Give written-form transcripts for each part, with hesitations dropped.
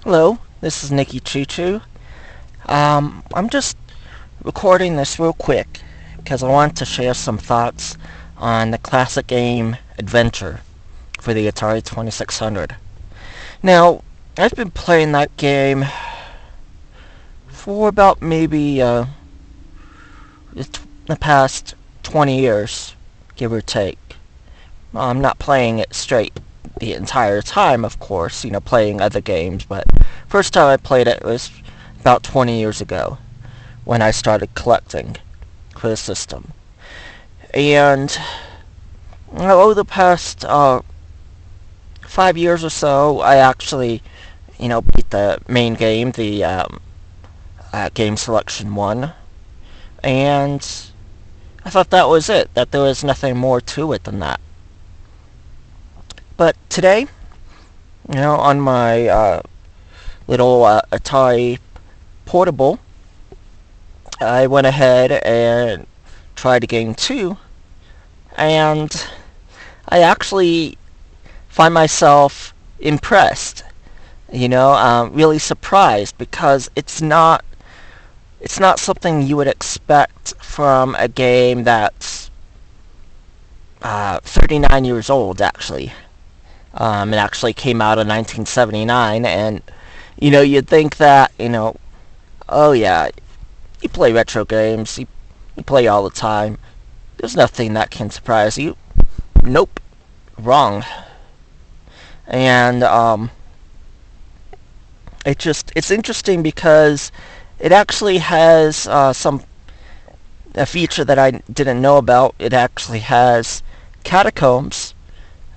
Hello, this is Nikki Choo Choo. I'm just recording this real quick because I want to share some thoughts on the classic game Adventure for the Atari 2600. Now, I've been playing that game for about maybe the past 20 years, give or take. I'm not playing it straight the entire time, of course, playing other games, but first time I played it was about 20 years ago when I started collecting for the system. And over the past 5 years or so, I actually, beat the main game, the Game Selection 1, and I thought that was it, that there was nothing more to it than that. But today, on my little Atari Portable, I went ahead and tried game 2, and I actually find myself impressed, really surprised, because it's not something you would expect from a game that's 39 years old, actually. It actually came out in 1979, and, you'd think that, oh yeah, you play retro games, you play all the time, there's nothing that can surprise you. Nope. Wrong. And, it's interesting because it actually has, a feature that I didn't know about. It actually has catacombs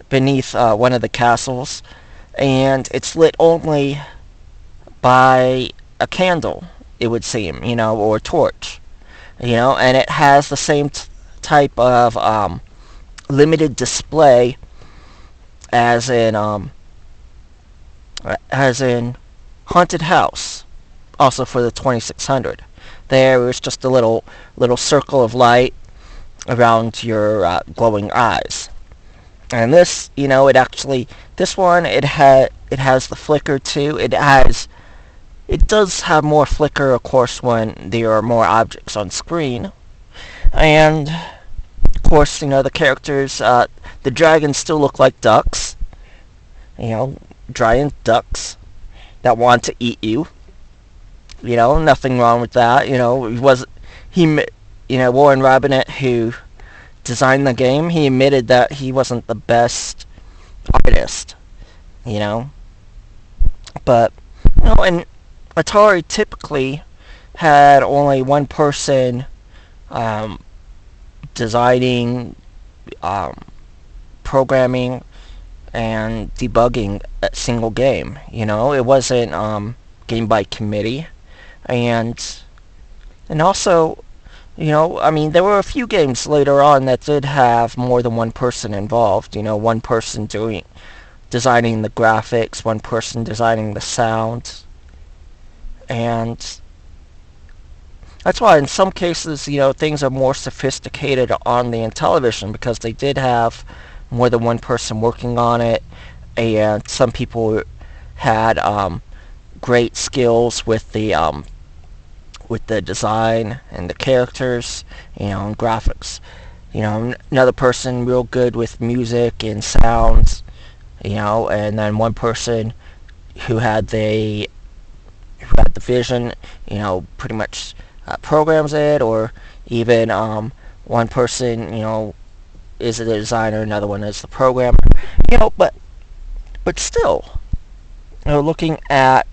beneath one of the castles, and it's lit only by a candle, it would seem, or a torch, and it has the same type of limited display as in Haunted House, also for the 2600. There was just a little circle of light around your glowing eyes. And this, this one, it has the flicker too. It does have more flicker, of course, when there are more objects on screen. And, of course, the characters, the dragons still look like ducks. Giant ducks that want to eat you. Nothing wrong with that. Warren Robinett, who designed the game, he admitted that he wasn't the best artist, but and Atari typically had only one person designing, programming, and debugging a single game. It wasn't game by committee, and also, there were a few games later on that did have more than one person involved. One person designing the graphics, one person designing the sound. And that's why in some cases, things are more sophisticated on the Intellivision, because they did have more than one person working on it, and some people had great skills with the design and the characters, and graphics. Another person real good with music and sounds, and then one person who had the vision, pretty much programs it, or even one person, is the designer, another one is the programmer, but still, looking at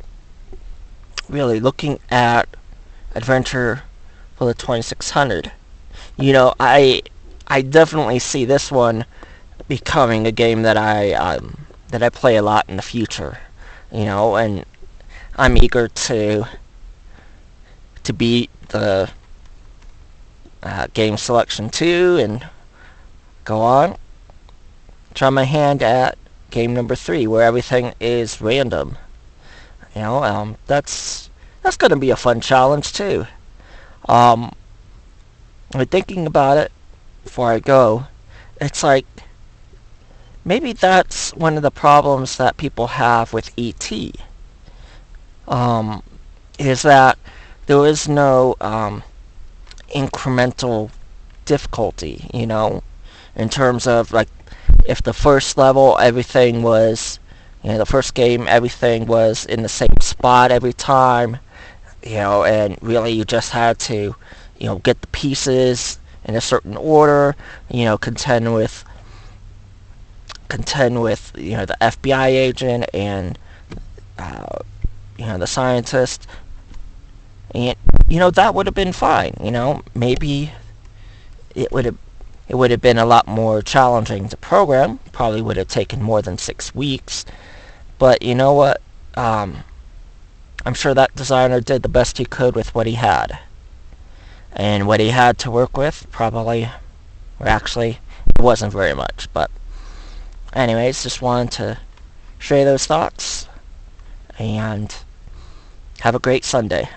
Adventure for the 2600. I definitely see this one becoming a game that I play a lot in the future. And I'm eager to beat the Game Selection 2 and go on. Try my hand at game number 3, where everything is random. That's going to be a fun challenge too. I'm thinking about it before I go. It's like, maybe that's one of the problems that people have with E.T. um, is that there was no incremental difficulty, in terms of, like, if the first level everything was, the first game everything was in the same spot every time, and really you just had to, get the pieces in a certain order, contend with the FBI agent and uh, the scientist, and that would have been fine. Maybe it would have been a lot more challenging to program. Probably would have taken more than 6 weeks. But you know what? I'm sure that designer did the best he could with what he had. And what he had to work with probably, or actually, it wasn't very much. But anyways, just wanted to share those thoughts. And have a great Sunday.